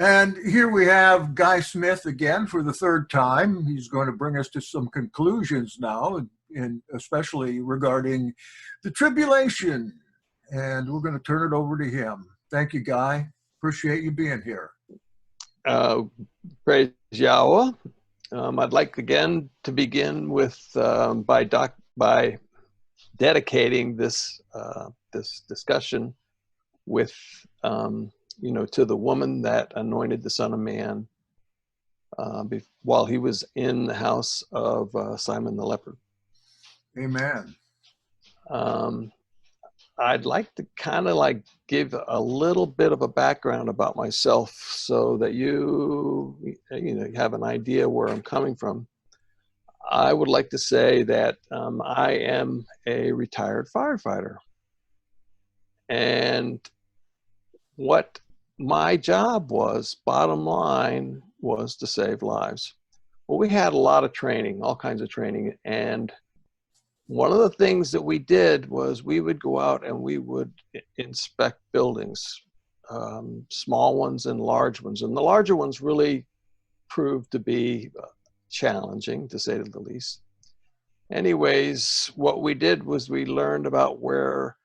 And here we have Guy Smith again for the third time. He's going to bring us to some conclusions now, and especially regarding the tribulation. And we're going to turn it over to him. Thank you, Guy. Appreciate you being here. Uh, Praise Yahweh. I'd like again to begin with by dedicating this this discussion with to the woman that anointed the Son of Man while he was in the house of Simon the leper. Amen. I'd like to kind of like give a little bit of a background about myself so that you have an idea where I'm coming from. I would like to say that I am a retired firefighter, and what my job was, bottom line, was to save lives. Well, we had a lot of training, all kinds of training, and one of the things that we did was we would go out and we would inspect buildings, small ones and large ones. And the larger ones really proved to be challenging, to say the least. Anyways, what we did was we learned about where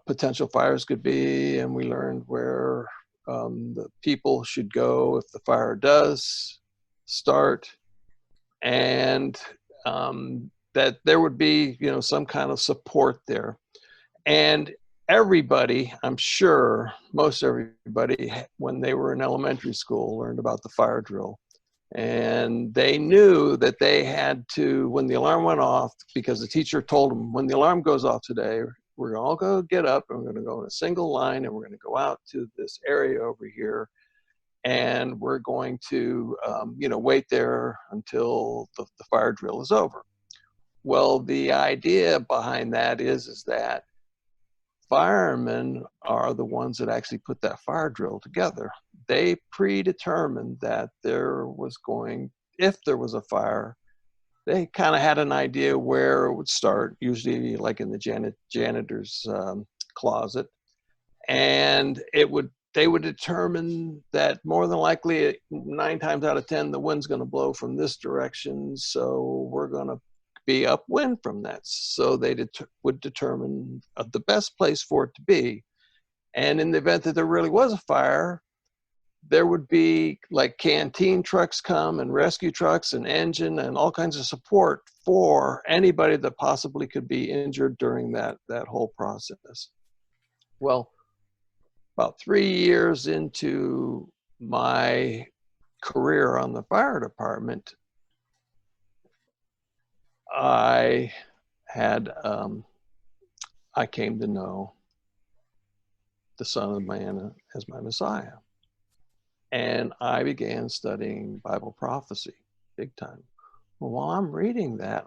potential fires could be, and we learned where the people should go if the fire does start, and that there would be, some kind of support there. And everybody, I'm sure, most everybody, when they were in elementary school, learned about the fire drill. And they knew that they had to, when the alarm went off, because the teacher told them, when the alarm goes off today, we're all going to get up and we're going to go in a single line and we're going to go out to this area over here. And we're going to, wait there until the fire drill is over. Well, the idea behind that is that firemen are the ones that actually put that fire drill together. They predetermined that if there was a fire, they kind of had an idea where it would start, usually like in the janitor's closet. And they would determine that more than likely 9 times out of 10, the wind's going to blow from this direction. So we're going to be upwind from that. So they would determine the best place for it to be. And in the event that there really was a fire, there would be like canteen trucks come and rescue trucks and engine and all kinds of support for anybody that possibly could be injured during that whole process. Well, about 3 years into my career on the fire department, I came to know the Son of Man as my Messiah. And I began studying Bible prophecy big time. Well, while I'm reading that,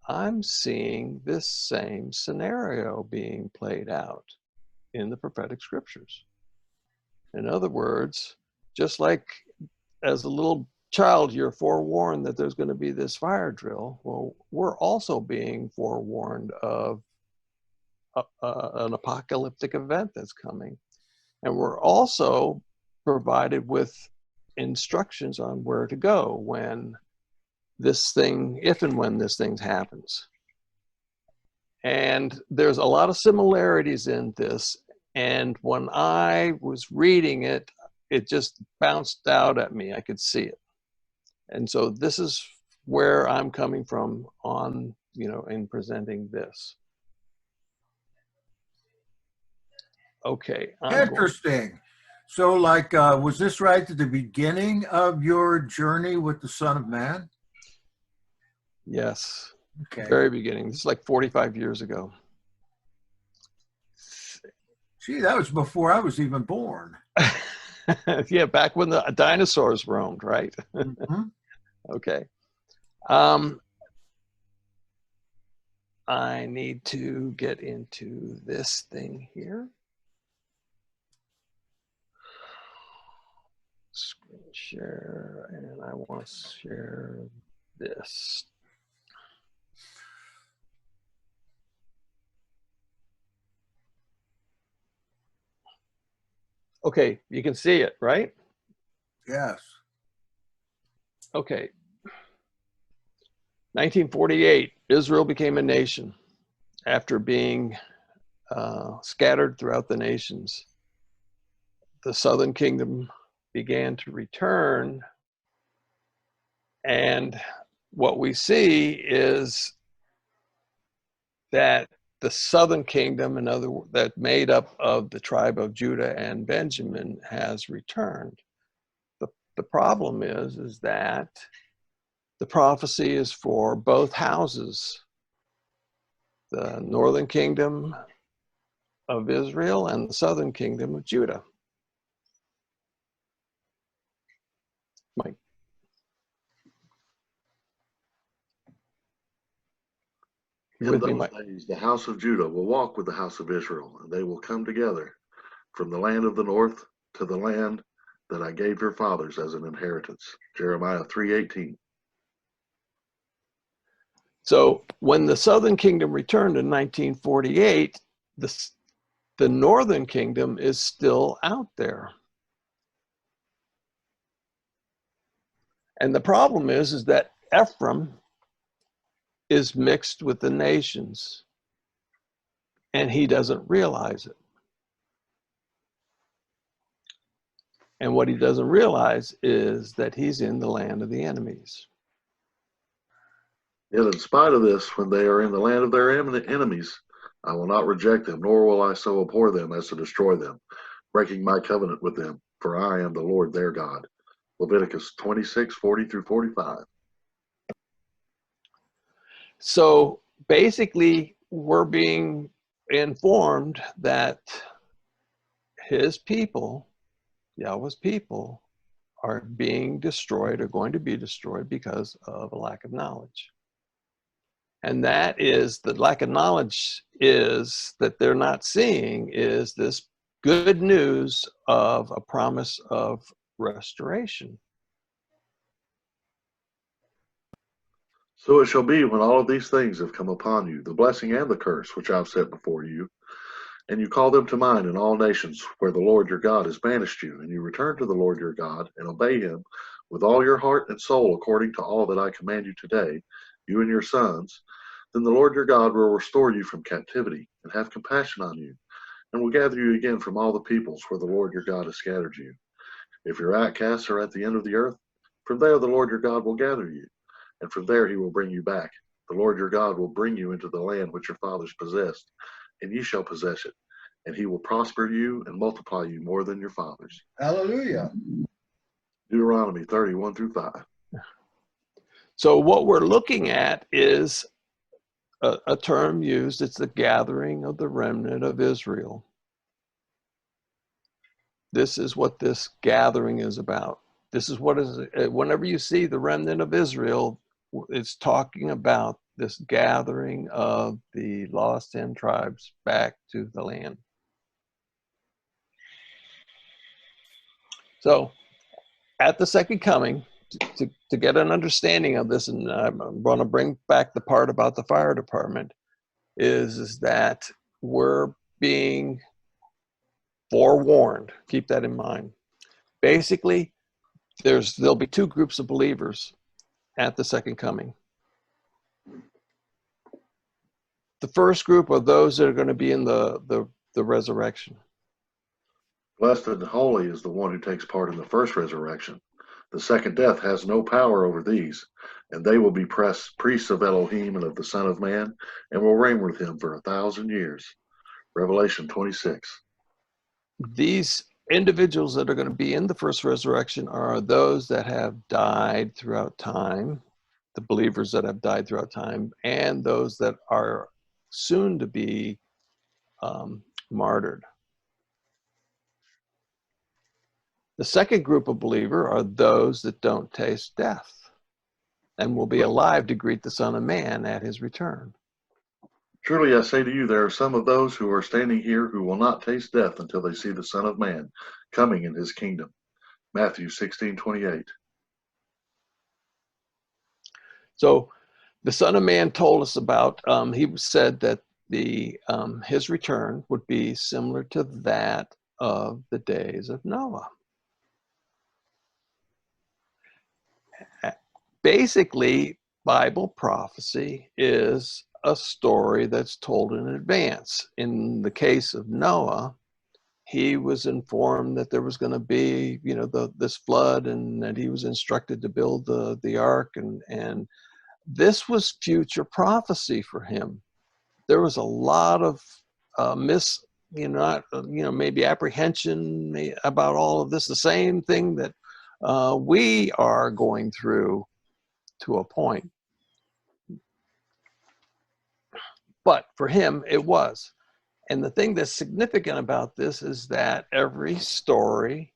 I'm seeing this same scenario being played out in the prophetic scriptures. In other words, just like as a little child, you're forewarned that there's going to be this fire drill. Well, we're also being forewarned of an apocalyptic event that's coming. And we're also provided with instructions on where to go when if and when this thing happens. And there's a lot of similarities in this. And when I was reading it, it just bounced out at me. I could see it. And so this is where I'm coming from on, in presenting this. Okay. Interesting. So, was this right at the beginning of your journey with the Son of Man? Yes. Okay. Very beginning. This is like 45 years ago. Gee, that was before I was even born. Yeah, back when the dinosaurs roamed, right? Mm-hmm. Okay. I need to get into this thing here. Screen share, and I want to share this. Okay, you can see it, right? Yes. Okay. 1948, Israel became a nation after being scattered throughout the nations. The southern kingdom began to return, and what we see is that the southern kingdom, that made up of the tribe of Judah and Benjamin, has returned. The problem is that the prophecy is for both houses, the northern kingdom of Israel and the southern kingdom of Judah. Mike. In those days, the house of Judah will walk with the house of Israel, and they will come together from the land of the north to the land that I gave your fathers as an inheritance. Jeremiah 3:18. So when the southern kingdom returned in 1948, the northern kingdom is still out there. And the problem is that Ephraim is mixed with the nations, and he doesn't realize it. And what he doesn't realize is that he's in the land of the enemies. Yet in spite of this, when they are in the land of their enemies, I will not reject them, nor will I so abhor them as to destroy them, breaking my covenant with them, for I am the Lord their God. Leviticus 26:40-45. So basically, we're being informed that his people, Yahweh's people, are being destroyed or going to be destroyed because of a lack of knowledge. And that is, the lack of knowledge is that they're not seeing is this good news of a promise of restoration. So it shall be when all of these things have come upon you, the blessing and the curse which I have set before you, and you call them to mind in all nations where the Lord your God has banished you, and you return to the Lord your God and obey him with all your heart and soul according to all that I command you today, you and your sons, then the Lord your God will restore you from captivity and have compassion on you, and will gather you again from all the peoples where the Lord your God has scattered you. If your outcasts are at the end of the earth, from there the Lord your God will gather you, and from there he will bring you back. The Lord your God will bring you into the land which your fathers possessed, and ye shall possess it, and he will prosper you and multiply you more than your fathers. Hallelujah. Deuteronomy 30:1-5. So what we're looking at is a term used, it's the gathering of the remnant of Israel. This is what this gathering is about. This is what is, whenever you see the remnant of Israel, it's talking about this gathering of the lost 10 tribes back to the land. So at the second coming, to get an understanding of this, and I'm going to bring back the part about the fire department, is that we're being forewarned. Keep that in mind. Basically, there'll be two groups of believers at the second coming. The first group are those that are going to be in the resurrection. Blessed and holy is the one who takes part in the first resurrection. The second death has no power over these, and they will be priests of Elohim and of the Son of Man, and will reign with him for 1,000 years. Revelation 26. These individuals that are going to be in the first resurrection are those that have died throughout time, the believers that have died throughout time, and those that are soon to be martyred. The second group of believer are those that don't taste death and will be alive to greet the Son of Man at his return. Truly I say to you, there are some of those who are standing here who will not taste death until they see the Son of Man coming in his kingdom. Matthew 16:28. So the Son of Man told us about, he said that his return would be similar to that of the days of Noah. basically, Bible prophecy is a story that's told in advance. In the case of Noah, he was informed that there was going to be, you know, this flood, and that he was instructed to build the ark, and this was future prophecy for him. There was a lot of maybe apprehension about all of this, the same thing that we are going through to a point. But for him, it was. And the thing that's significant about this is that every story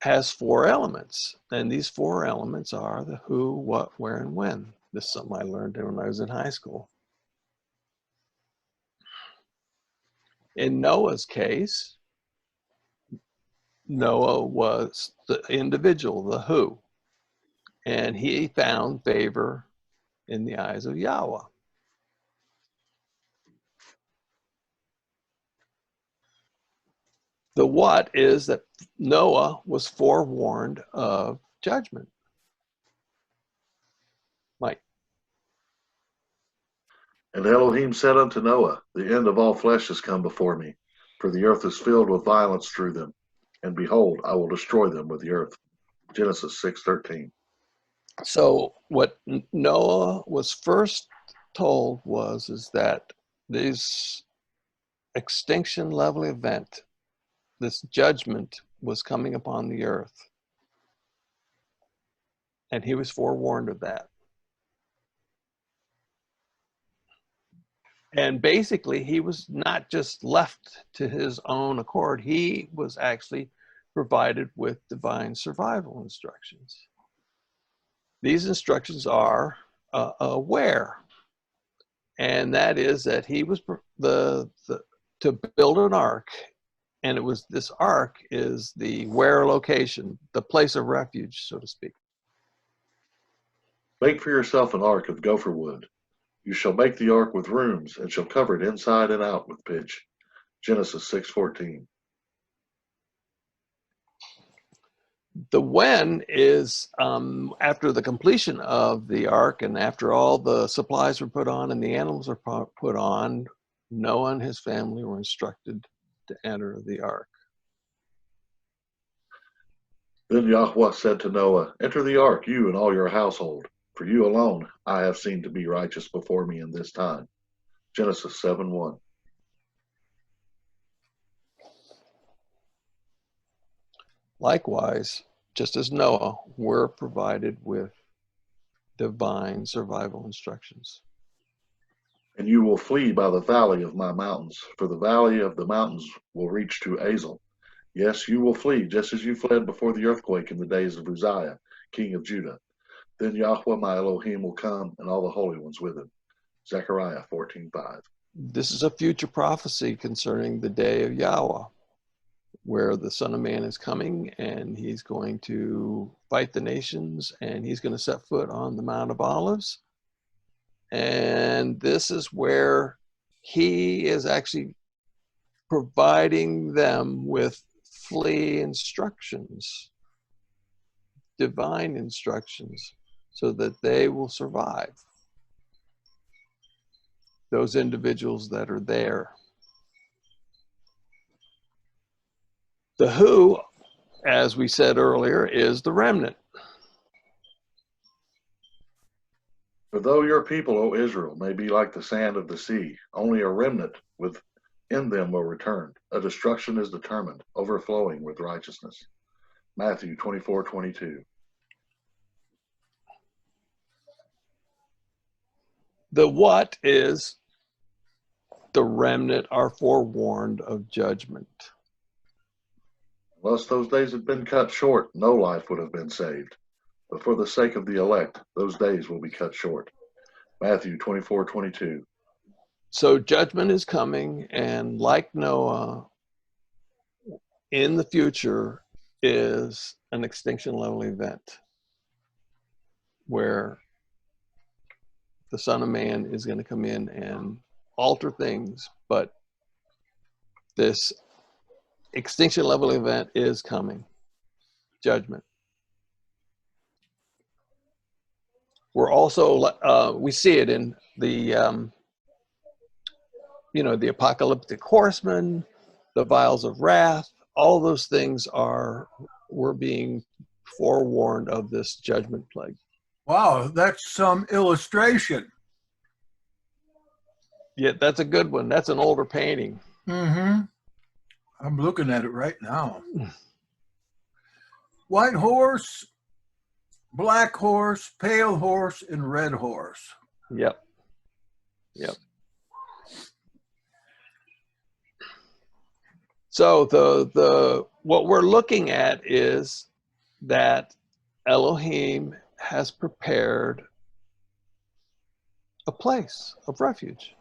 has 4 elements. And these 4 elements are the who, what, where, and when. This is something I learned when I was in high school. In Noah's case, Noah was the individual, the who. And he found favor in the eyes of Yahweh. The what is that Noah was forewarned of judgment. Mike. And Elohim said unto Noah, the end of all flesh is come before me, for the earth is filled with violence through them. And behold, I will destroy them with the earth. Genesis 6:13. So what Noah was first told is that this extinction level event, this judgment, was coming upon the earth. And he was forewarned of that. And basically, he was not just left to his own accord. He was actually provided with divine survival instructions. These instructions are where, and that is that he was to build an ark, and it was this ark is the where location, the place of refuge, so to speak. Make for yourself an ark of gopher wood. You shall make the ark with rooms, and shall cover it inside and out with pitch. Genesis 6:14. The when is after the completion of the ark, and after all the supplies were put on and the animals were put on, Noah and his family were instructed to enter the ark. Then Yahweh said to Noah, enter the ark, you and all your household, for you alone I have seen to be righteous before me in this time. Genesis 7:1. Likewise, just as Noah, we're provided with divine survival instructions. And you will flee by the valley of my mountains, for the valley of the mountains will reach to Azel. Yes, you will flee, just as you fled before the earthquake in the days of Uzziah, king of Judah. Then Yahweh my Elohim will come, and all the holy ones with him. Zechariah 14:5. This is a future prophecy concerning the day of Yahweh, where the Son of Man is coming, and he's going to fight the nations, and he's going to set foot on the Mount of Olives. And this is where he is actually providing them with flee instructions, divine instructions, so that they will survive. Those individuals that are there. The who, as we said earlier, is the remnant. For though your people, O Israel, may be like the sand of the sea, only a remnant within them will return. A destruction is determined, overflowing with righteousness. Matthew 24:22. The what is the remnant are forewarned of judgment. Unless those days had been cut short, no life would have been saved. But for the sake of the elect, those days will be cut short. Matthew 24:22. So judgment is coming, and like Noah, in the future is an extinction level event where the Son of Man is going to come in and alter things, but this extinction level event is coming. Judgment. we're also, we see it in the, the apocalyptic horsemen, the vials of wrath, all those things we're being forewarned of this judgment plague. Wow, that's some illustration. Yeah, that's a good one. That's an older painting. Mm-hmm. I'm looking at it right now. White horse, black horse, pale horse, and red horse. Yep. So the what we're looking at is that Elohim has prepared a place of refuge.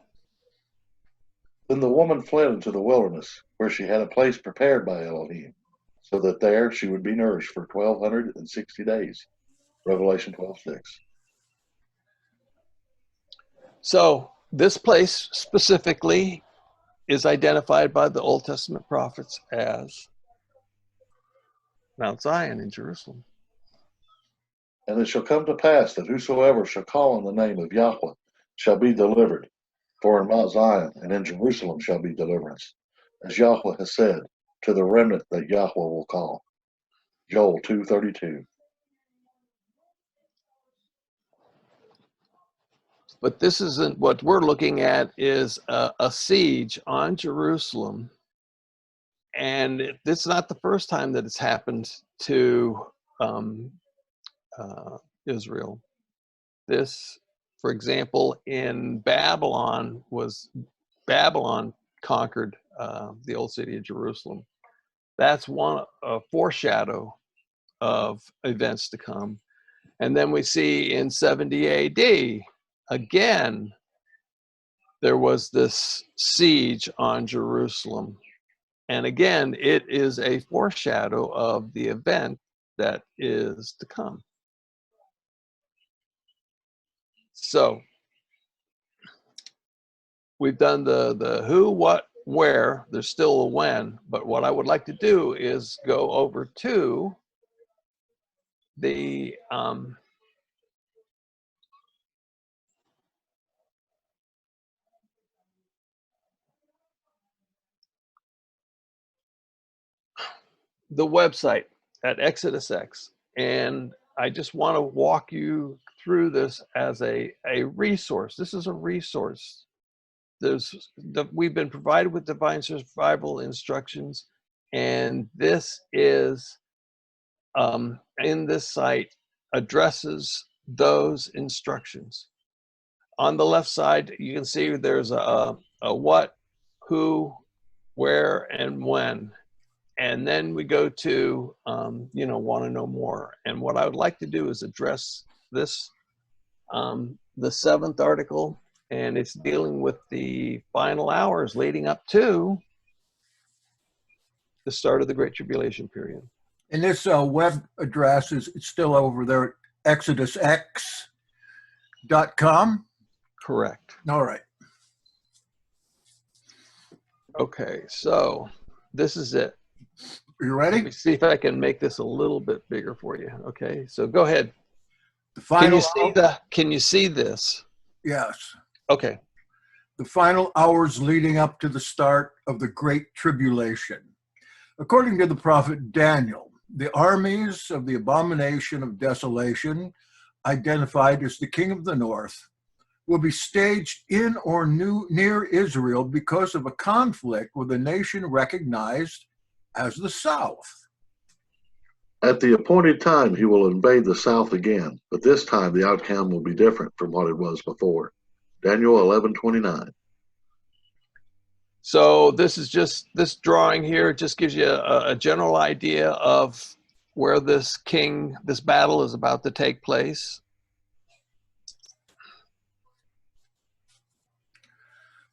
Then the woman fled into the wilderness, where she had a place prepared by Elohim, so that there she would be nourished for 1,260 days. Revelation 12:6. So this place specifically is identified by the Old Testament prophets as Mount Zion in Jerusalem. And it shall come to pass that whosoever shall call on the name of Yahweh shall be delivered. For in Mount Zion and in Jerusalem shall be deliverance, as Yahweh has said, to the remnant that Yahweh will call. Joel 2:32. But this isn't what we're looking at is a siege on Jerusalem. And this is not the first time that it's happened to Israel. This, for example, in Babylon conquered the old city of Jerusalem. That's a foreshadow of events to come. And then we see in 70 AD, again, there was this siege on Jerusalem. And again, it is a foreshadow of the event that is to come. So we've done the who, what, where. There's still a when. But what I would like to do is go over to the website at Exodus X. And I just want to walk you through this as a resource. This is a resource. We've been provided with divine survival instructions, and this is in this site addresses those instructions. On the left side, you can see there's a what, who, where, and when. And then we go to, want to know more. And what I would like to do is address this, the 7th article, and it's dealing with the final hours leading up to the start of the Great Tribulation period. And this web address is still over there at exodusx.com? Correct. All right. Okay, so this is it. You ready? Let me see if I can make this a little bit bigger for you. Okay, so go ahead. The final Can you see this? Yes. Okay. The final hours leading up to the start of the Great Tribulation. According to the prophet Daniel, the armies of the abomination of desolation, identified as the king of the north, will be staged in or near Israel because of a conflict with a nation recognized as the South. At the appointed time, he will invade the South again, but this time the outcome will be different from what it was before. Daniel 11:29. So this drawing here just gives you a general idea of where this battle is about to take place.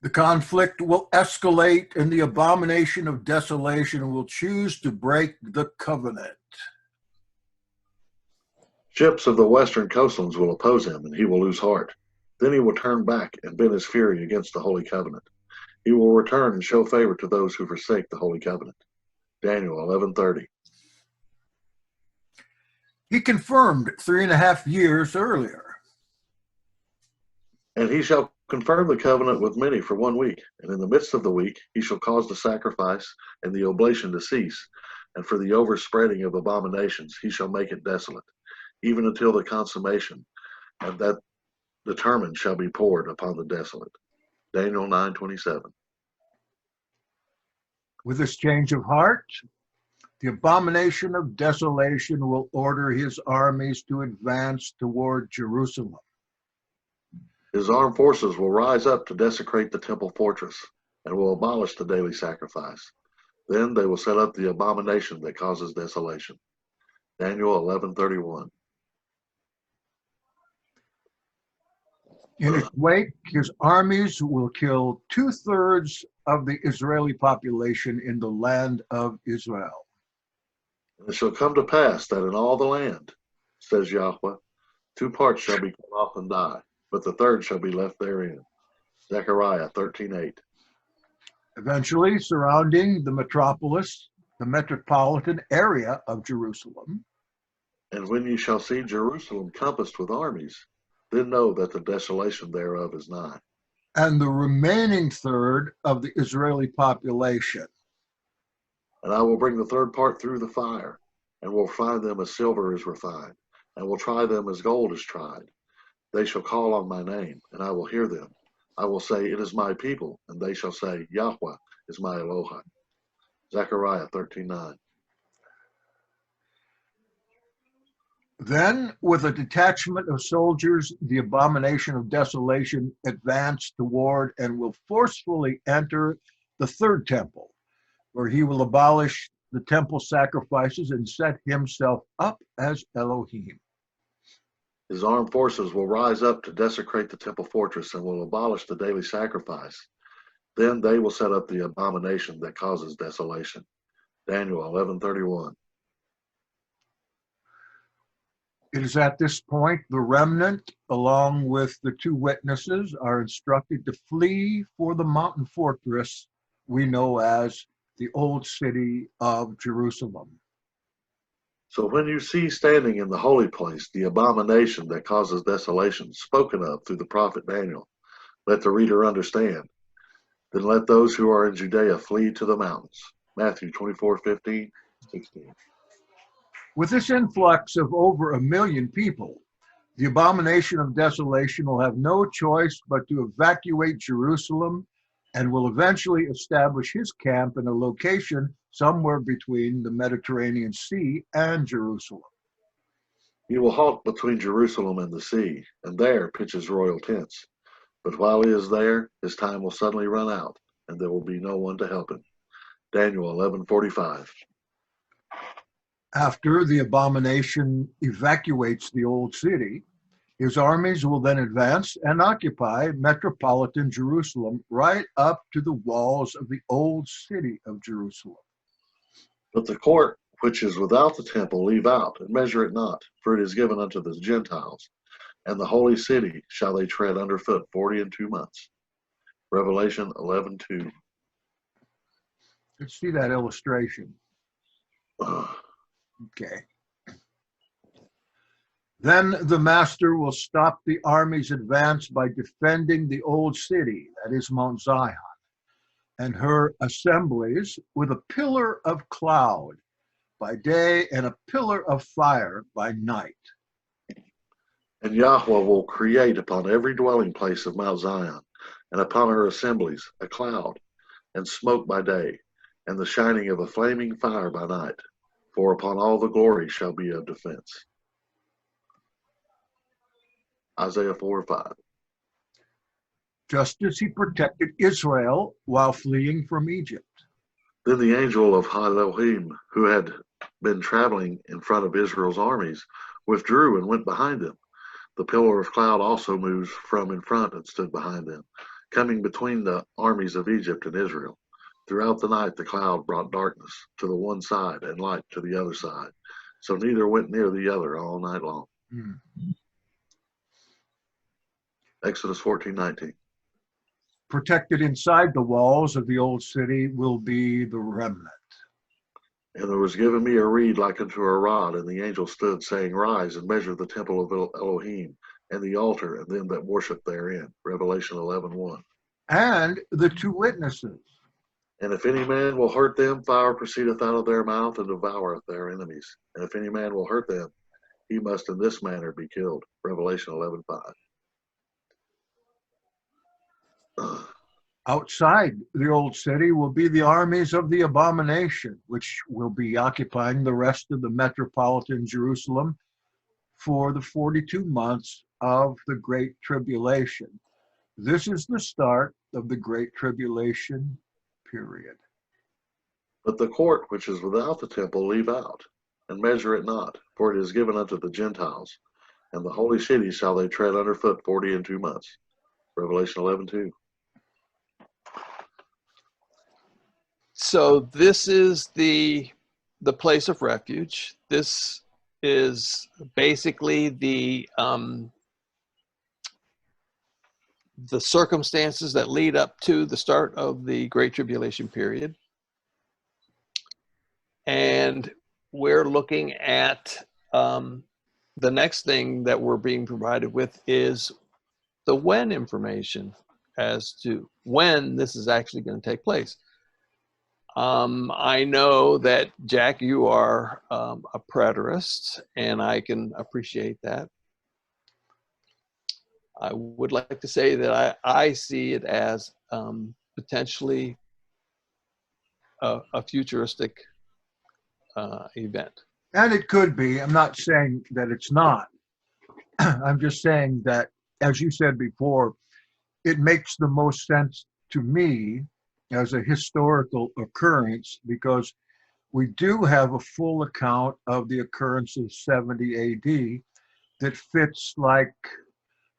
The conflict will escalate, and the abomination of desolation will choose to break the covenant. Ships of the western coastlands will oppose him, and he will lose heart. Then he will turn back and bend his fury against the Holy Covenant. He will return and show favor to those who forsake the Holy Covenant. Daniel 11:30. He confirmed 3.5 years earlier. And he shall confirm the covenant with many for 1 week. And in the midst of the week he shall cause the sacrifice and the oblation to cease. And for the overspreading of abominations he shall make it desolate, even until the consummation, and that determined shall be poured upon the desolate. Daniel 9:27. With this change of heart, the abomination of desolation will order his armies to advance toward Jerusalem. His armed forces will rise up to desecrate the temple fortress and will abolish the daily sacrifice. Then they will set up the abomination that causes desolation. Daniel 11:31. In its wake, his armies will kill 2/3 of the Israeli population in the land of Israel. And it shall come to pass that in all the land, says Yahweh, 2 parts shall be cut off and die, but the third shall be left therein. Zechariah 13:8. Eventually, surrounding the metropolis, the metropolitan area of Jerusalem, And when ye shall see Jerusalem compassed with armies, then know that the desolation thereof is nigh. and the remaining third of the Israeli population. And I will bring the third part through the fire, and will find them as silver is refined, and will try them as gold is tried. They shall call on my name, and I will hear them. I will say, it is my people, and they shall say, Yahweh is my Elohim. Zechariah 13:9. Then, with a detachment of soldiers, the abomination of desolation advanced toward and will forcefully enter the third temple, where he will abolish the temple sacrifices and set himself up as Elohim. His armed forces will rise up to desecrate the temple fortress and will abolish the daily sacrifice. Then they will set up the abomination that causes desolation. Daniel 11:31. It is at this point the remnant, along with the 2 witnesses, are instructed to flee for the mountain fortress we know as the Old City of Jerusalem. So when you see standing in the holy place the abomination that causes desolation spoken of through the prophet Daniel, let the reader understand. Then let those who are in Judea flee to the mountains. Matthew 24:15, 16. With this influx of over 1 million people, the abomination of desolation will have no choice but to evacuate Jerusalem and will eventually establish his camp in a location somewhere between the Mediterranean Sea and Jerusalem. He will halt between Jerusalem and the sea, and there pitch his royal tents. But while he is there, his time will suddenly run out, and there will be no one to help him. Daniel 11:45. After the abomination evacuates the old city, his armies will then advance and occupy metropolitan Jerusalem right up to the walls of the old city of Jerusalem. But the court which is without the temple leave out, and measure it not, for it is given unto the Gentiles. And the holy city shall they tread underfoot 42 months. Revelation 11:2. Let's see that illustration. Okay. Then the master will stop the army's advance by defending the old city, that is Mount Zion, and her assemblies with a pillar of cloud by day and a pillar of fire by night. And Yahweh will create upon every dwelling place of Mount Zion, and upon her assemblies, a cloud, and smoke by day, and the shining of a flaming fire by night. For upon all the glory shall be of defense. Isaiah 4:5. Just as he protected Israel while fleeing from Egypt. Then the angel of Elohim, who had been traveling in front of Israel's armies, withdrew and went behind them. The pillar of cloud also moved from in front and stood behind them, coming between the armies of Egypt and Israel. Throughout the night the cloud brought darkness to the one side and light to the other side, so neither went near the other all night long. Exodus 14:19. Protected inside the walls of the old city will be the remnant. And there was given me a reed like unto a rod, and the angel stood, saying, Rise and measure the temple of Elohim, and the altar and them that worship therein. Revelation 11:1. And the two witnesses. And if any man will hurt them, fire proceedeth out of their mouth and devoureth their enemies. And if any man will hurt them, he must in this manner be killed. Revelation 11:5. Outside the old city will be the armies of the abomination, which will be occupying the rest of the metropolitan Jerusalem for the 42 months of the Great Tribulation. This is the start of the Great Tribulation period. But the court which is without the temple leave out, and measure it not, for it is given unto the Gentiles, and the holy city shall they tread under foot 42 months. Revelation 11:2. So this is the place of refuge. This is basically the circumstances that lead up to the start of the Great Tribulation period. And we're looking at the next thing that we're being provided with is the when information as to when this is actually going to take place. I know that, Jack, you are a preterist, and I can appreciate that. I would like to say that I see it as potentially a futuristic event. And it could be. I'm not saying that it's not. I'm just saying that, as you said before, it makes the most sense to me as a historical occurrence because we do have a full account of the occurrence of 70 AD that fits like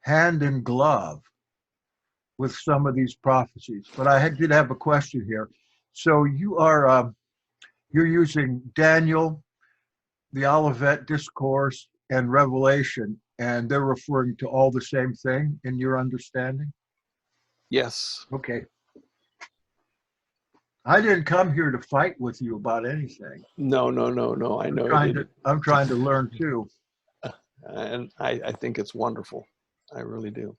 hand in glove with some of these prophecies. But I did have a question here. So you're using Daniel, the Olivet Discourse, and Revelation, and they're referring to all the same thing in your understanding? Yes. Okay. I didn't come here to fight with you about anything. No. I know. I'm trying to learn too. And I think it's wonderful. I really do.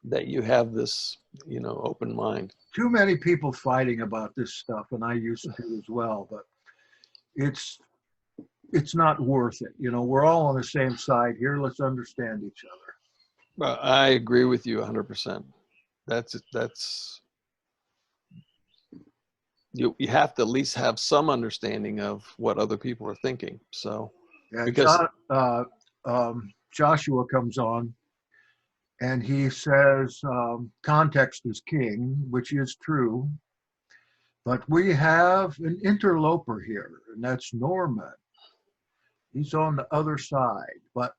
That you have this, open mind. Too many people fighting about this stuff, and I used to as well, but it's not worth it. We're all on the same side here. Let's understand each other. I agree with you 100%. That's you have to at least have some understanding of what other people are thinking. So Yeah, because Joshua comes on and he says context is king, which is true, but we have an interloper here, and that's Norman. He's on the other side, but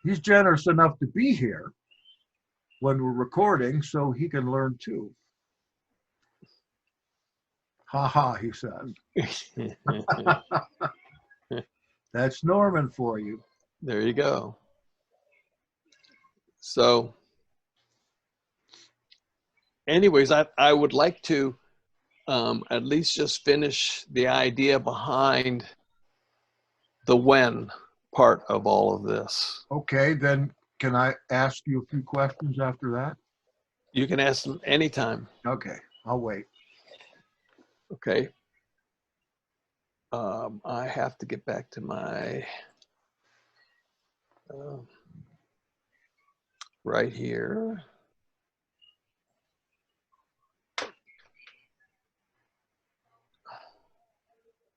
he's generous enough to be here when we're recording so he can learn too. Ha ha, he says. That's Norman for you. There you go. So anyways, I would like to at least just finish the idea behind the when part of all of this. Okay, then can I ask you a few questions after that? You can ask them anytime. Okay, I'll wait. Okay. I have to get back to my right here.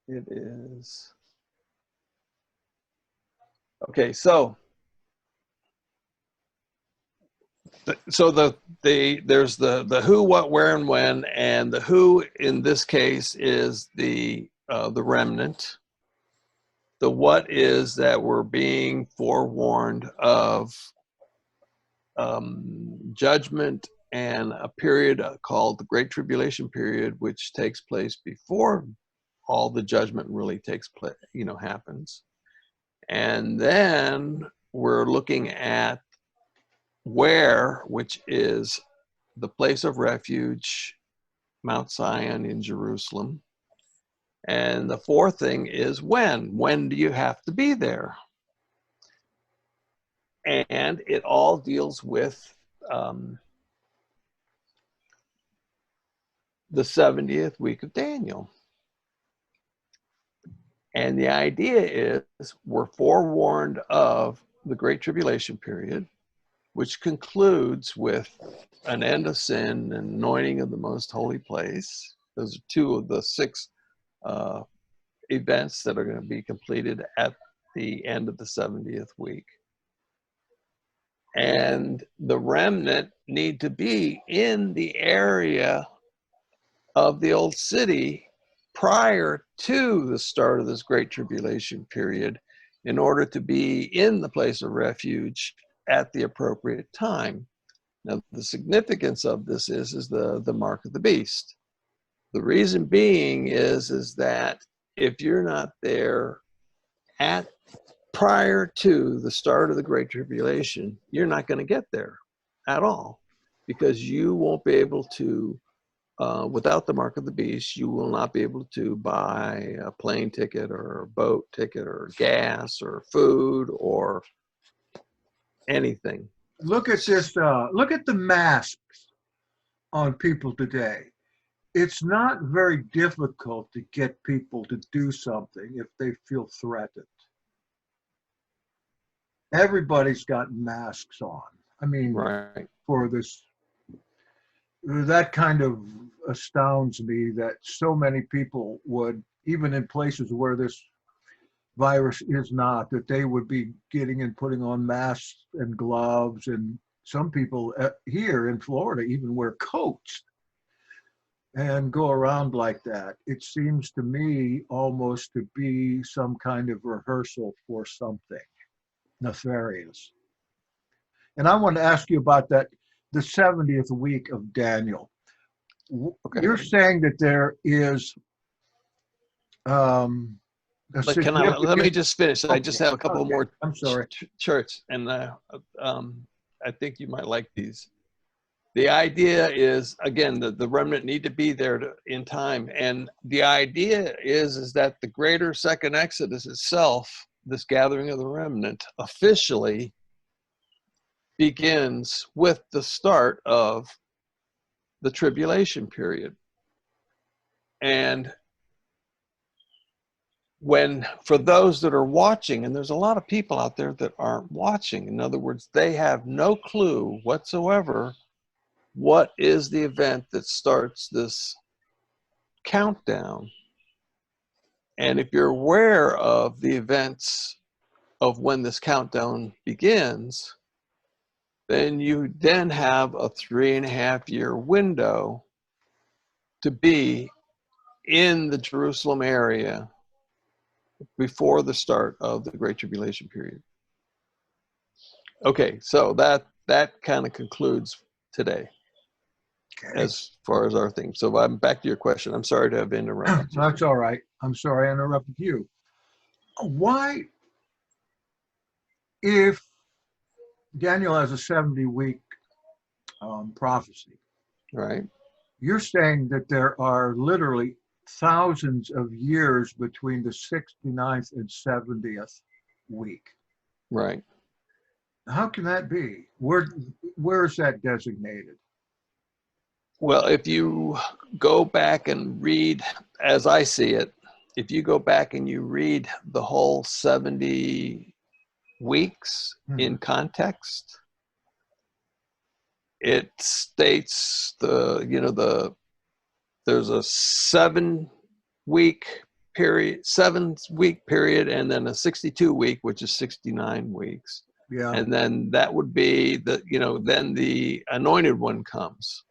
It is okay. So there's the who, what, where, and when, and the who in this case is the remnant. The what is that we're being forewarned of judgment and a period called the Great Tribulation period, which takes place before all the judgment really takes place, happens. And then we're looking at where, which is the place of refuge, Mount Zion in Jerusalem. And the fourth thing is when. When do you have to be there? And it all deals with the 70th week of Daniel. And the idea is we're forewarned of the Great Tribulation period, which concludes with an end of sin and anointing of the most holy place. Those are two of the six events that are going to be completed at the end of the 70th week. And the remnant need to be in the area of the old city prior to the start of this Great Tribulation period in order to be in the place of refuge at the appropriate time. Now, the significance of this is the mark of the beast. The reason being is that if you're not there prior to the start of the Great Tribulation, you're not going to get there at all, because you won't be able to, without the mark of the beast, you will not be able to buy a plane ticket or a boat ticket or gas or food or anything. Look at this. Look at the masks on people today. It's not very difficult to get people to do something if they feel threatened. Everybody's got masks on. I mean, Right. for this, that kind of astounds me that so many people would, even in places where this virus is not, that they would be getting and putting on masks and gloves. And some people here in Florida even wear coats and go around like that. It seems to me almost to be some kind of rehearsal for something nefarious. And I want to ask you about that, the 70th week of Daniel. Okay. You're saying that there is But let me just finish. I just have a couple more I'm sorry. charts, and I think you might like these. The idea is, again, the remnant need to be there in time. And the idea is that the greater second Exodus itself, this gathering of the remnant, officially begins with the start of the tribulation period. And for those that are watching, and there's a lot of people out there that aren't watching, in other words, they have no clue whatsoever what is the event that starts this countdown. And if you're aware of the events of when this countdown begins, then you then have a 3.5-year window to be in the Jerusalem area before the start of the Great Tribulation period. Okay, so that kind of concludes today. Okay. As far as our thing. So I'm back to your question. I'm sorry to have interrupted you. That's all right. I'm sorry I interrupted you. Why, if Daniel has a 70-week prophecy, right? You're saying that there are literally thousands of years between the 69th and 70th week. Right. How can that be? Where is that designated? Well, if you go back and read, as I see it, if you go back and you read the whole 70 weeks in context, it states there's a 7-week period, and then a 62-week, which is 69 weeks. Yeah. And then that would be then the anointed one comes.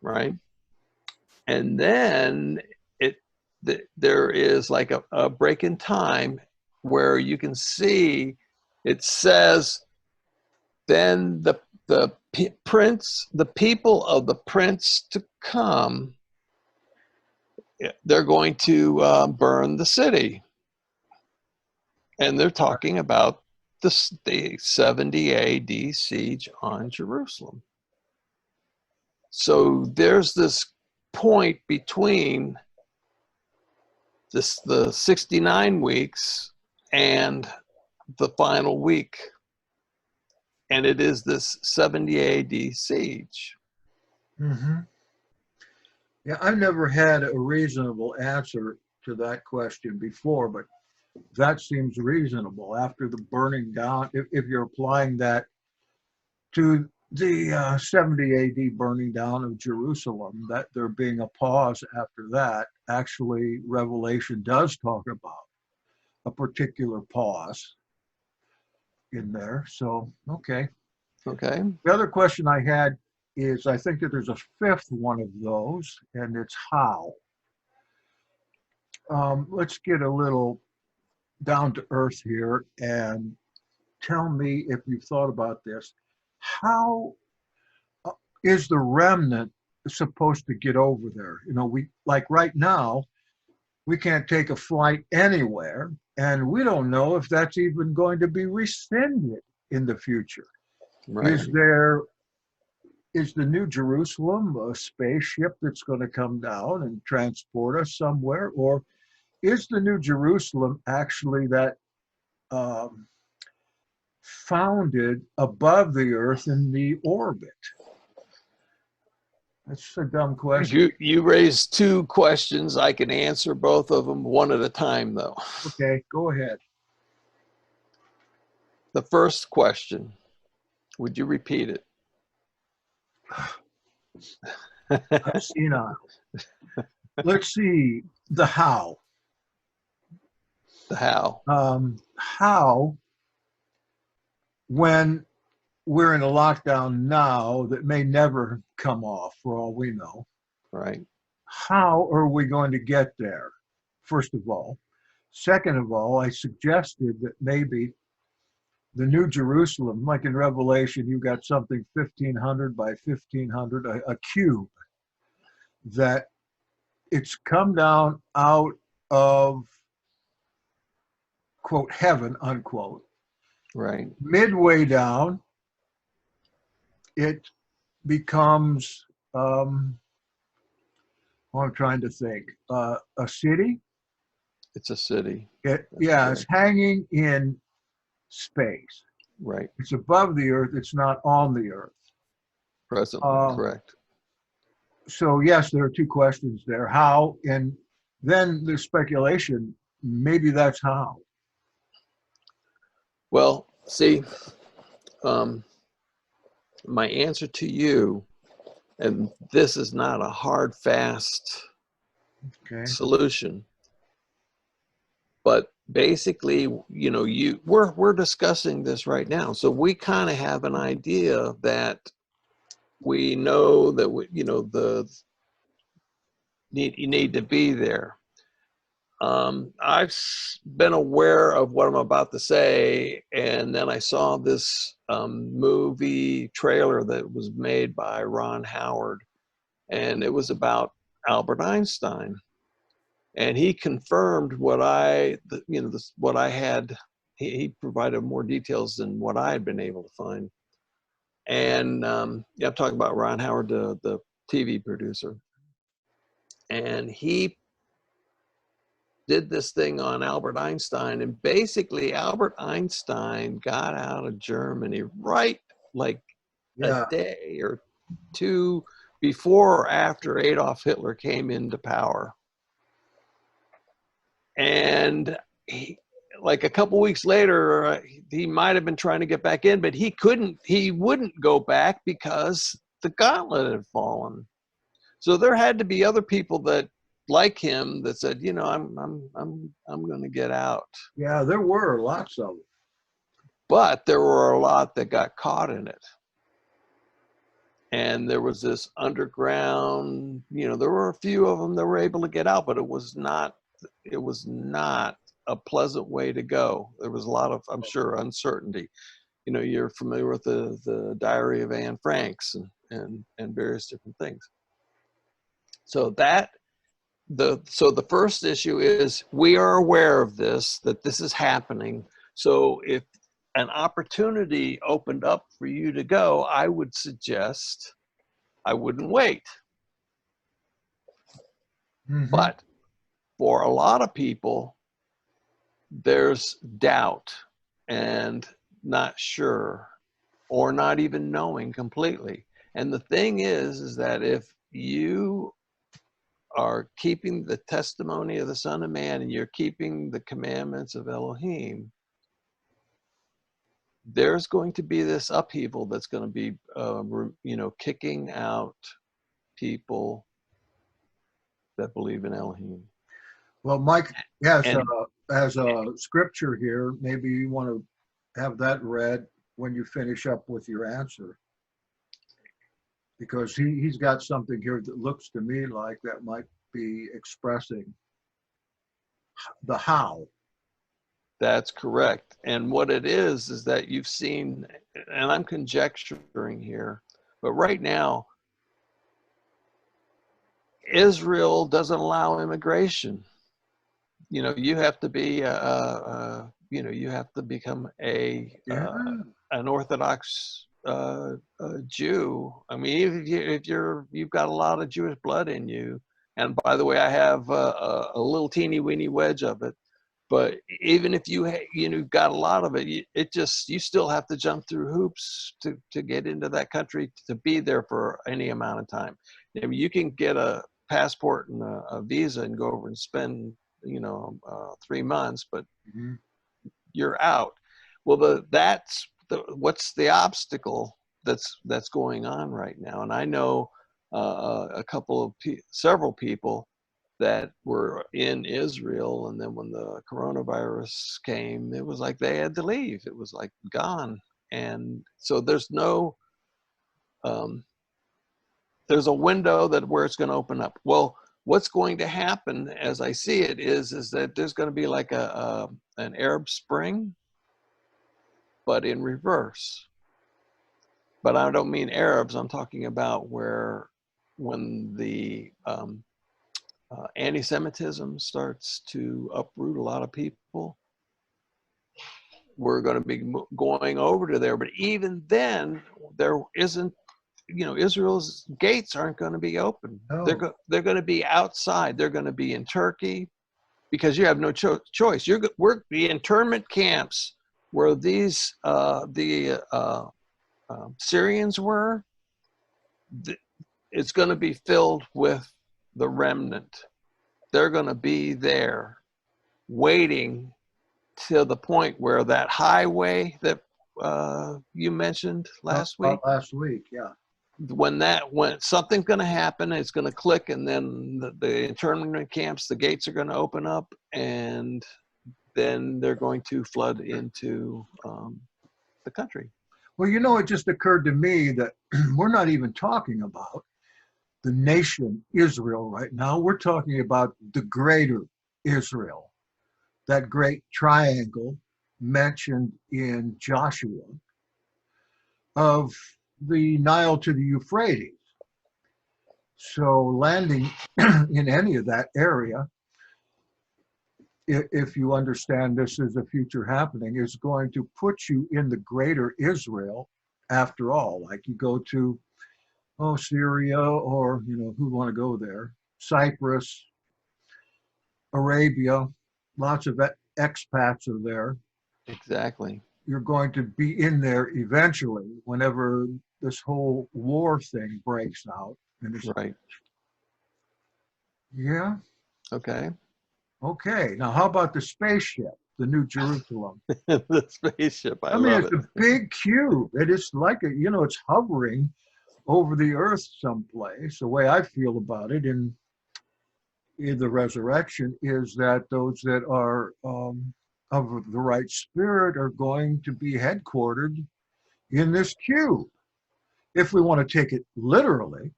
Right. And then there is like a break in time where you can see it says, then the people of the prince to come, they're going to burn the city. And they're talking about the 70 AD siege on Jerusalem. So there's this point between the 69 weeks and the final week And it is this 70 AD siege. Mm-hmm. Yeah, I've never had a reasonable answer to that question before, but that seems reasonable after the burning down. If you're applying that to the 70 AD burning down of Jerusalem, that there being a pause after that, actually Revelation does talk about a particular pause in there. So, okay. Okay. The other question I had is, I think that there's a fifth one of those, and it's how. Let's get a little down to earth here and tell me if you've thought about this. How is the remnant supposed to get over there? You know, we like right now, we can't take a flight anywhere, and we don't know if that's even going to be rescinded in the future. Right. Is the New Jerusalem a spaceship that's going to come down and transport us somewhere, or is the New Jerusalem actually that founded above the earth in the orbit? That's a dumb question. You raised two questions. I can answer both of them one at a time, though. Okay, go ahead. The first question, would you repeat it? I'm senile. Let's see, the how. The how. How, when we're in a lockdown now that may never come off for all we know, Right. how are we going to get there, first of all? Second of all, I suggested that maybe the New Jerusalem, like in Revelation, you got something 1,500 by 1,500, a cube, that it's come down out of, quote, heaven, unquote. Right. Midway down, it becomes, I'm trying to think, a city. It's a city. It's hanging in space. Right. It's above the earth. It's not on the earth. Presently, correct. So yes, there are two questions there. How, and then there's speculation, maybe that's how. Well, see, my answer to you, and this is not a hard, fast solution, but basically, you know, we're discussing this right now, so we kind of have an idea that we know that you need to be there. I've been aware of what I'm about to say, and then I saw this movie trailer that was made by Ron Howard, and it was about Albert Einstein, and he confirmed what what I had. He provided more details than what I had been able to find, and I'm talking about Ron Howard, the TV producer, and he did this thing on Albert Einstein, and basically Albert Einstein got out of Germany right like a day or two before or after Adolf Hitler came into power. And like a couple weeks later, he might have been trying to get back in, but he wouldn't go back because the gauntlet had fallen. So there had to be other people that, like him, that said, you know, I'm going to get out. Yeah, there were lots of them. But there were a lot that got caught in it. And there was this underground, you know, there were a few of them that were able to get out, but it was not a pleasant way to go. There was a lot of, I'm sure, uncertainty. You know, you're familiar with the Diary of Anne Franks and various different things. So the first issue is, we are aware of this, that this is happening. So if an opportunity opened up for you to go, I would suggest I wouldn't wait. Mm-hmm. But for a lot of people, there's doubt and not sure. or not even knowing completely. And the thing is that if you are keeping the testimony of the Son of Man and you're keeping the commandments of Elohim, there's going to be this upheaval that's going to be, kicking out people that believe in Elohim. Well, Mike has And- a scripture here. Maybe you want to have that read when you finish up with your answer, because he's got something here that looks to me like that might be expressing the how. That's correct. And what it is that you've seen, and I'm conjecturing here, but right now, Israel doesn't allow immigration. You have to be, you have to become an Orthodox Jew. I mean, if you've got a lot of Jewish blood in you, and by the way, I have a little teeny weeny wedge of it. But even if you've got a lot of it, you still have to jump through hoops to get into that country, to be there for any amount of time. I mean, you can get a passport and a visa and go over and spend 3 months, but you're out. Well, what's the obstacle that's going on right now? And I know several people that were in Israel, and then when the coronavirus came, it was like they had to leave. It was like gone. And so there's a window where it's going to open up. Well, what's going to happen, as I see it, is that there's going to be like an Arab Spring, but in reverse. But I don't mean Arabs. I'm talking about when the anti-Semitism starts to uproot a lot of people, we're going to be going over to there. But even then, there isn't, Israel's gates aren't going to be open. No. They're going to be outside. They're going to be in Turkey, because you have no choice. We're the internment camps where these Syrians were. It's going to be filled with the remnant. They're going to be there waiting till the point where that highway that you mentioned last week. Last week, yeah. When something's going to happen, it's going to click, and then the internment camps, the gates are going to open up, and then they're going to flood into the country. Well, it just occurred to me that we're not even talking about the nation Israel right now. We're talking about the greater Israel, that great triangle mentioned in Joshua of the Nile to the Euphrates. So landing in any of that area, if you understand this as a future happening, is going to put you in the greater Israel after all. Like you go to Syria, or who want to go there, Cyprus, Arabia, lots of expats are there. Exactly. You're going to be in there eventually whenever this whole war thing breaks out. Right. Yeah. Okay. Now how about the spaceship, the New Jerusalem? The spaceship. I mean, love it's a big cube. It is like it's hovering over the earth someplace. The way I feel about it in the resurrection is that those that are of the right spirit are going to be headquartered in this cube. If we want to take it literally,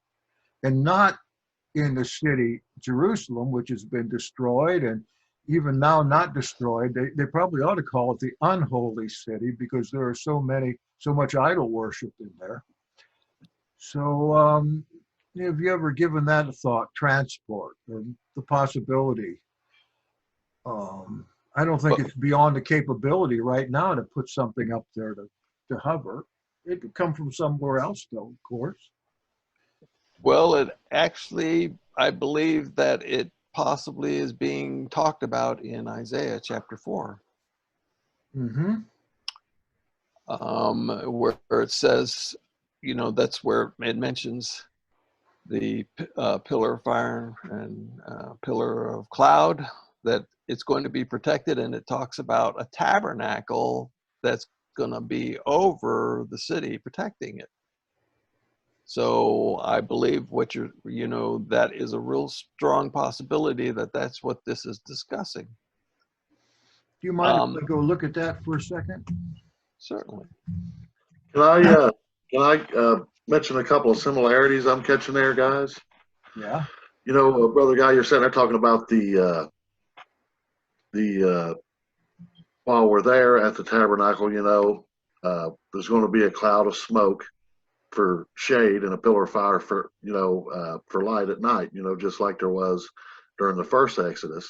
and not in the city Jerusalem, which has been destroyed, and even now not destroyed, they probably ought to call it the unholy city, because there are so much idol worship in there. So have you ever given that a thought, transport, or the possibility? I don't think it's beyond the capability right now to put something up there to hover. It could come from somewhere else, though, of course. Well, it actually, I believe that it possibly is being talked about in Isaiah chapter 4. Mm-hmm. where it says, you know, that's where it mentions the pillar of fire and pillar of cloud, that it's going to be protected, and it talks about a tabernacle that's going to be over the city protecting it. So I believe what you know, that is a real strong possibility that that's what this is discussing. Do you mind if I go look at that for a second? Certainly. Can I mention a couple of similarities I'm catching there, guys? Yeah. You know, Brother Guy, you're sitting there talking about the while we're there at the tabernacle, you know, there's going to be a cloud of smoke for shade and a pillar of fire for, you know, for light at night, you know, just like there was during the first Exodus.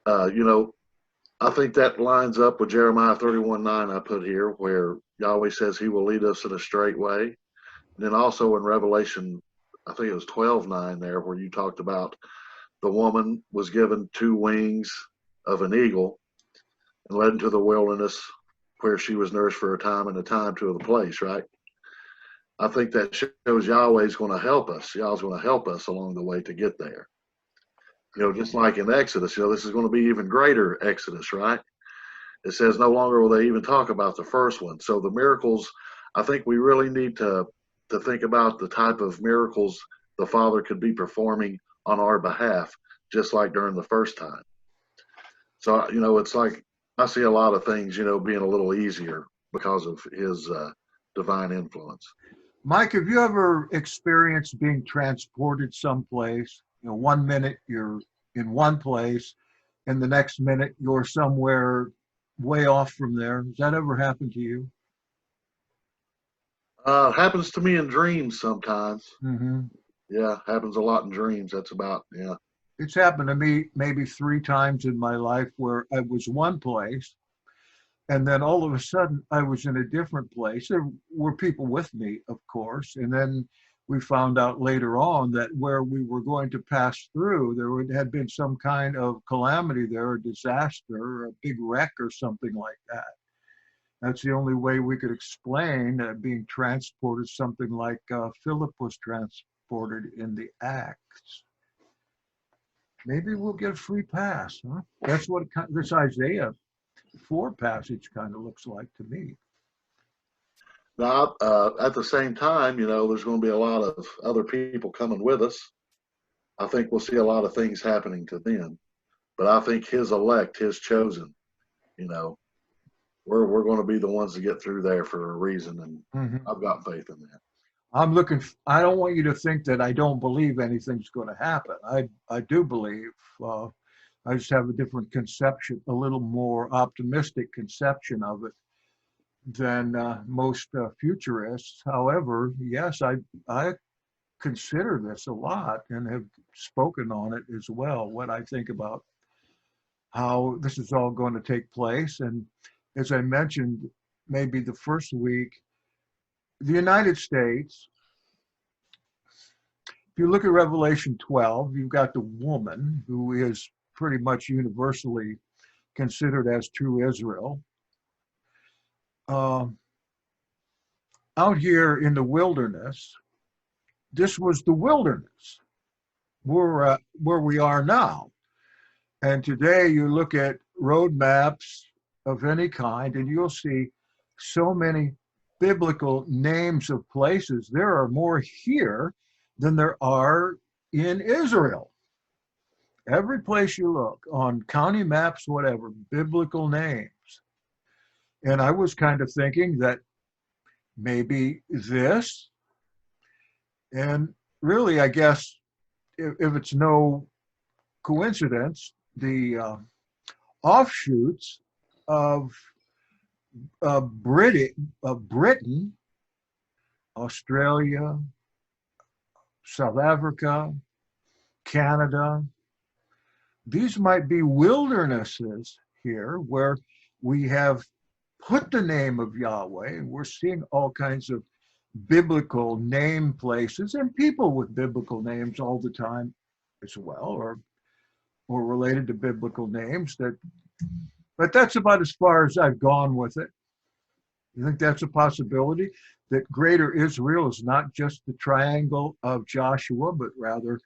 You know, I think that lines up with Jeremiah 31:9 I put here, where Yahweh says he will lead us in a straight way. And then also in Revelation, I think it was 12:9 there, where you talked about the woman was given 2 wings of an eagle and led into the wilderness, where she was nourished for a time and a time to the place, right? I think that shows Yahweh's going to help us. Yahweh's going to help us along the way to get there. You know, just like in Exodus, you know, this is going to be even greater Exodus, right? It says no longer will they even talk about the first one. So the miracles, I think we really need to think about the type of miracles the Father could be performing on our behalf, just like during the first time. So, you know, it's like I see a lot of things, you know, being a little easier because of his divine influence. Mike, have you ever experienced being transported someplace? You know, 1 minute you're in one place and the next minute you're somewhere way off from there. Has that ever happened to you? Happens to me in dreams sometimes. Mm-hmm. Yeah, happens a lot in dreams. That's about, yeah. It's happened to me maybe 3 times in my life where I was one place and then all of a sudden I was in a different place. There were people with me, of course, and then we found out later on that where we were going to pass through, had been some kind of calamity there, a disaster, or a big wreck or something like that. That's the only way we could explain being transported, something like Philip was transported in the Acts. Maybe we'll get a free pass, huh? That's what this Isaiah 4 passage kind of looks like to me. Now, at the same time, you know, there's going to be a lot of other people coming with us. I think we'll see a lot of things happening to them. But I think his elect, his chosen, you know, we're going to be the ones to get through there for a reason. And I've got faith in that. I don't want you to think that I don't believe anything's going to happen. I do believe. I just have a different conception, a little more optimistic conception of it than most futurists. However, yes, I consider this a lot and have spoken on it as well, what I think about how this is all going to take place. And as I mentioned, maybe the first week, the United States, if you look at Revelation 12, you've got the woman who is pretty much universally considered as true Israel. Out here in the wilderness, this was the wilderness where we are now. And today you look at road maps of any kind and you'll see so many biblical names of places. There are more here than there are in Israel. Every place you look on county maps, whatever, biblical names. And I was kind of thinking that maybe this, and really, I guess, if it's no coincidence, the offshoots of Britain, Australia, South Africa, Canada, these might be wildernesses here where we have put the name of Yahweh. We're seeing all kinds of biblical name places and people with biblical names all the time as well, or related to biblical names. But that's about as far as I've gone with it. You think that's a possibility? That greater Israel is not just the triangle of Joshua, but rather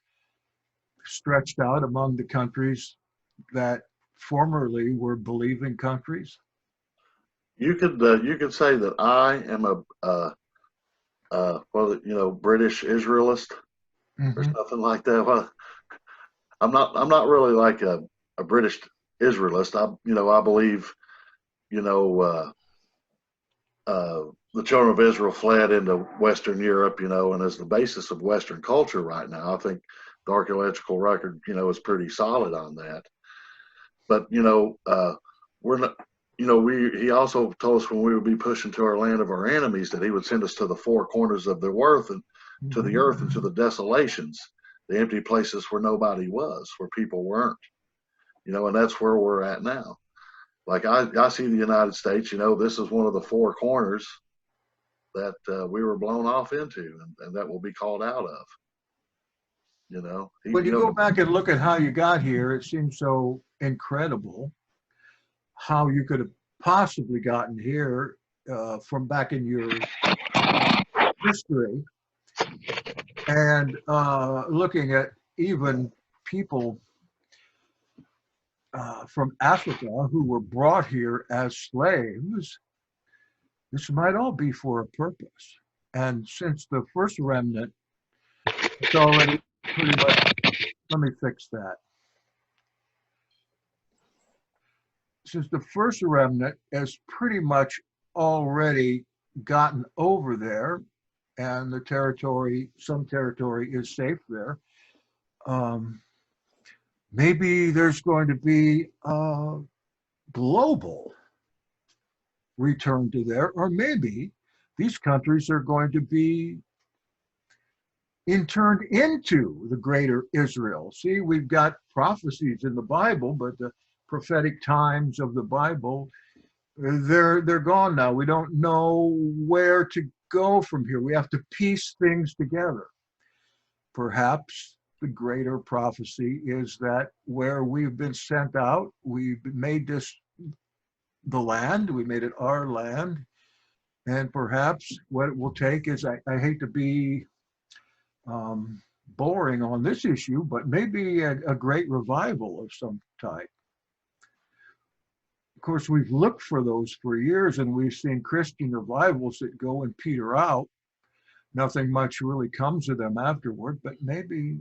stretched out among the countries that formerly were believing countries? You could say that I am British Israelist or something like that. Well, I'm not really like a British Israelist. I believe, the children of Israel fled into Western Europe, and as the basis of Western culture right now, I think the archaeological record, is pretty solid on that. But, we're not, he also told us when we would be pushing to our land of our enemies that he would send us to the four corners of the earth and to the earth and to the desolations, the empty places where nobody was, where people weren't, and that's where we're at now. Like I see the United States, this is one of the four corners that we were blown off into and that will be called out of, When you go back and look at how you got here, it seems so incredible how you could have possibly gotten here from back in your history, and looking at even people from Africa who were brought here as slaves. This might all be for a purpose. And since the first remnant, it's already pretty much, let me fix that. Since the first remnant has pretty much already gotten over there, and the territory, some territory is safe there, maybe there's going to be a global return to there, or maybe these countries are going to be turned into the greater Israel. See, we've got prophecies in the Bible, but the prophetic times of the Bible, they're gone now. We don't know where to go from here. We have to piece things together. Perhaps the greater prophecy is that where we've been sent out, we've made this the land, we made it our land, and perhaps what it will take is, I hate to be boring on this issue, but maybe a great revival of some type. Of course, we've looked for those for years, and we've seen Christian revivals that go and peter out. Nothing much really comes of them afterward, but maybe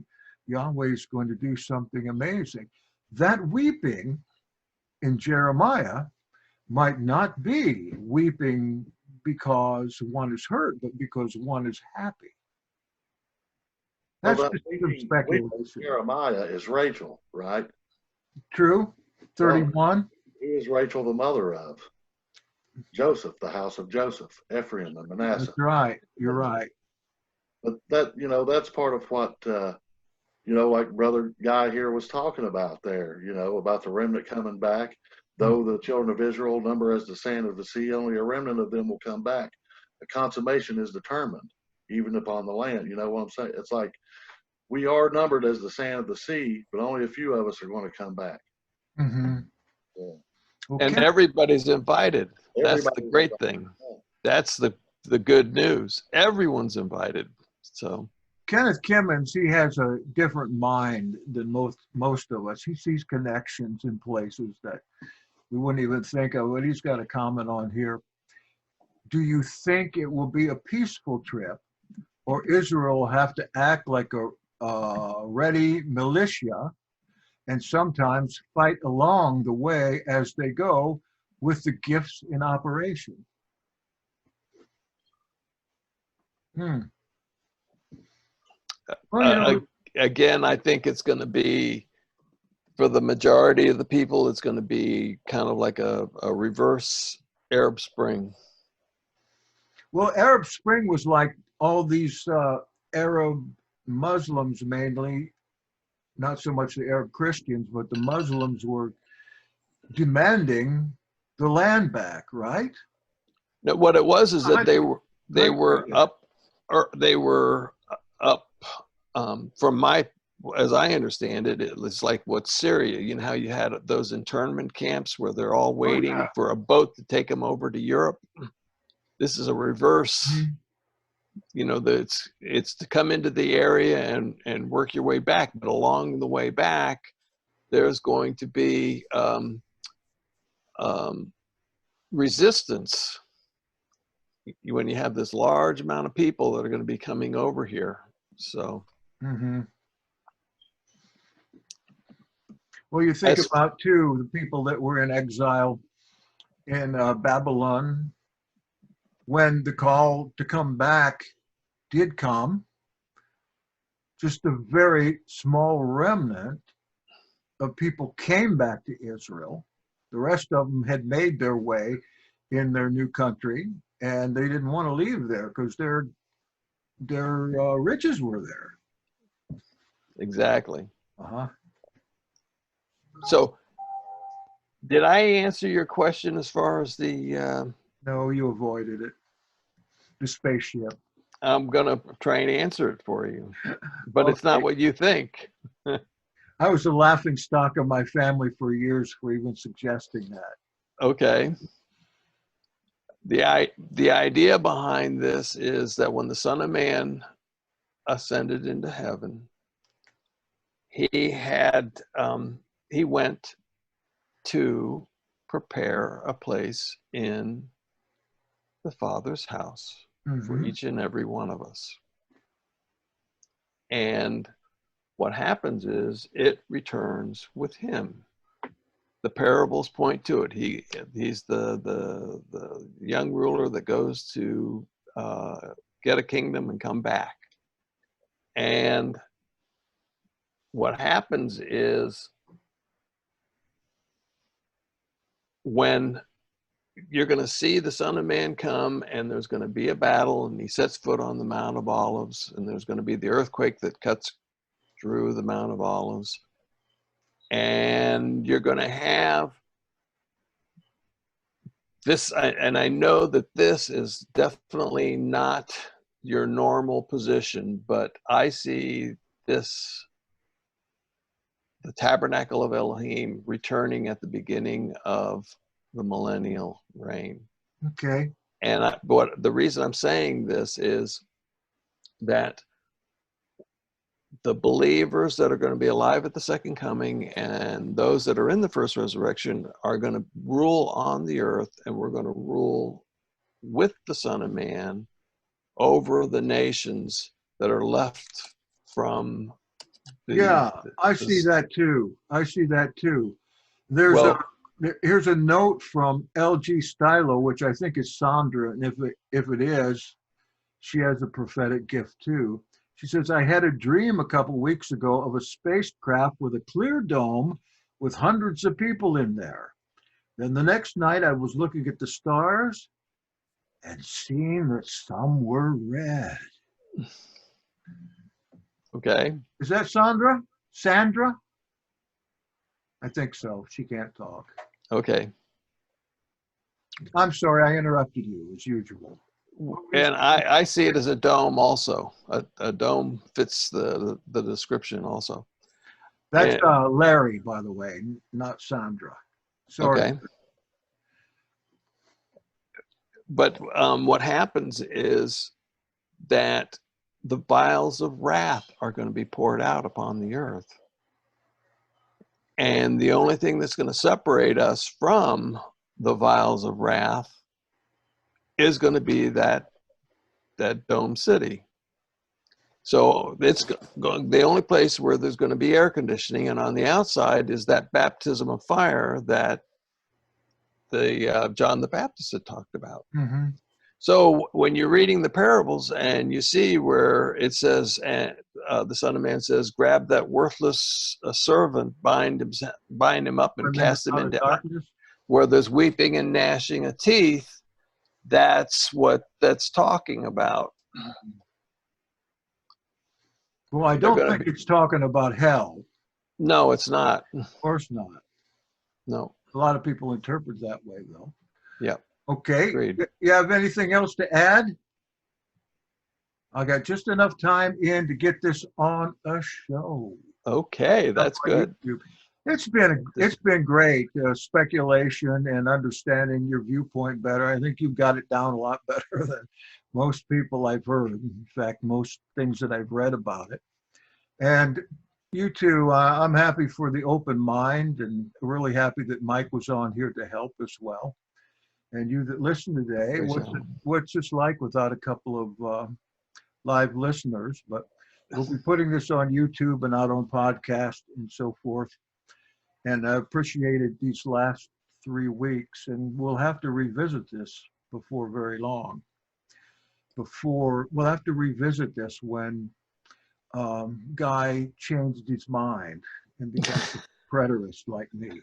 Yahweh's going to do something amazing. That weeping in Jeremiah might not be weeping because one is hurt, but because one is happy. That's just some speculation. Jeremiah is Rachel, right? True. 31. Who is Rachel the mother of? Joseph, the house of Joseph, Ephraim and Manasseh. That's right. You're right. But that, that's part of what, like Brother Guy here was talking about there, about the remnant coming back. Though the children of Israel number as the sand of the sea, only a remnant of them will come back. The consummation is determined, even upon the land. You know what I'm saying? It's like we are numbered as the sand of the sea, but only a few of us are going to come back. Mm-hmm. Yeah. Okay. And everybody's invited. That's the great thing. That's the good news. Everyone's invited. So Kenneth Kimmons, he has a different mind than most of us. He sees connections in places that we wouldn't even think of. But he's got a comment on here. Do you think it will be a peaceful trip, or Israel will have to act like a ready militia and sometimes fight along the way as they go with the gifts in operation? Well, again, I think it's going to be, for the majority of the people, it's going to be kind of like a reverse Arab Spring. Well, Arab Spring was like all these Arab Muslims mainly, not so much the Arab Christians, but the Muslims were demanding the land back, right? No, what it was is that they were up from my, as I understand it, it was like what Syria, you know how you had those internment camps where they're all waiting for a boat to take them over to Europe. this is a reverse. You know, it's to come into the area and work your way back, but along the way back, there's going to be resistance when you have this large amount of people that are going to be coming over here. So, well, you think about too the people that were in exile in Babylon, when the call to come back did come, just a very small remnant of people came back to Israel. The rest of them had made their way in their new country, and they didn't want to leave there because their riches were there. Exactly. So, did I answer your question as far as the? No, you avoided it. The spaceship. I'm gonna try and answer it for you, but it's not what you think. I was a laughing stock of my family for years for even suggesting that. Okay. The idea behind this is that when the Son of Man ascended into heaven, he went to prepare a place in the Father's house for each and every one of us. And what happens is it returns with him. The parables point to it. He's the young ruler that goes to get a kingdom and come back. And what happens is when you're going to see the Son of Man come, and there's going to be a battle, and he sets foot on the Mount of Olives, and there's going to be the earthquake that cuts through the Mount of Olives. And you're going to have this, and I know that this is definitely not your normal position, but I see this, the tabernacle of Elohim, returning at the beginning of the millennial reign. Okay. And but the reason I'm saying this is that the believers that are going to be alive at the second coming and those that are in the first resurrection are going to rule on the earth, and we're going to rule with the Son of Man over the nations that are left from I see that too. Here's a note from LG Stylo, which I think is Sandra, and if it is, she has a prophetic gift too. She says, I had a dream a couple weeks ago of a spacecraft with a clear dome with hundreds of people in there. Then the next night I was looking at the stars and seeing that some were red. Okay. Is that Sandra? Sandra? I think so. She can't talk. Okay. I'm sorry, I interrupted you as usual. And I see it as a dome also. A dome fits the description also. That's Larry, by the way, not Sandra. Sorry. Okay. But what happens is that the vials of wrath are going to be poured out upon the earth. And the only thing that's going to separate us from the vials of wrath is going to be that dome city. So it's the only place where there's going to be air conditioning, and on the outside is that baptism of fire that the John the Baptist had talked about. So when you're reading the parables and you see where it says, the Son of Man says, grab that worthless servant, bind him up and cast him into darkness, where there's weeping and gnashing of teeth, that's what that's talking about. Well, I don't think it's talking about hell. No, it's not. Of course not. No. A lot of people interpret that way, though. Yeah. Okay. Agreed. You have anything else to add? I got just enough time in to get this on a show. Okay, that's good. It's been great, speculation and understanding your viewpoint better. I think you've got it down a lot better than most people I've heard. In fact, most things that I've read about it. And you two, I'm happy for the open mind, and really happy that Mike was on here to help as well. And you that listen today, what's this like without a couple of live listeners? But we'll be putting this on YouTube and out on podcast and so forth. And I appreciated these last 3 weeks, and we'll have to revisit this before very long. We'll have to revisit this when Guy changed his mind and became a preterist like me.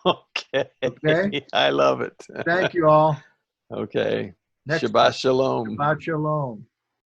Okay. Okay? I love it. Thank you all. Okay. Next Shabbat shalom. Shabbat shalom.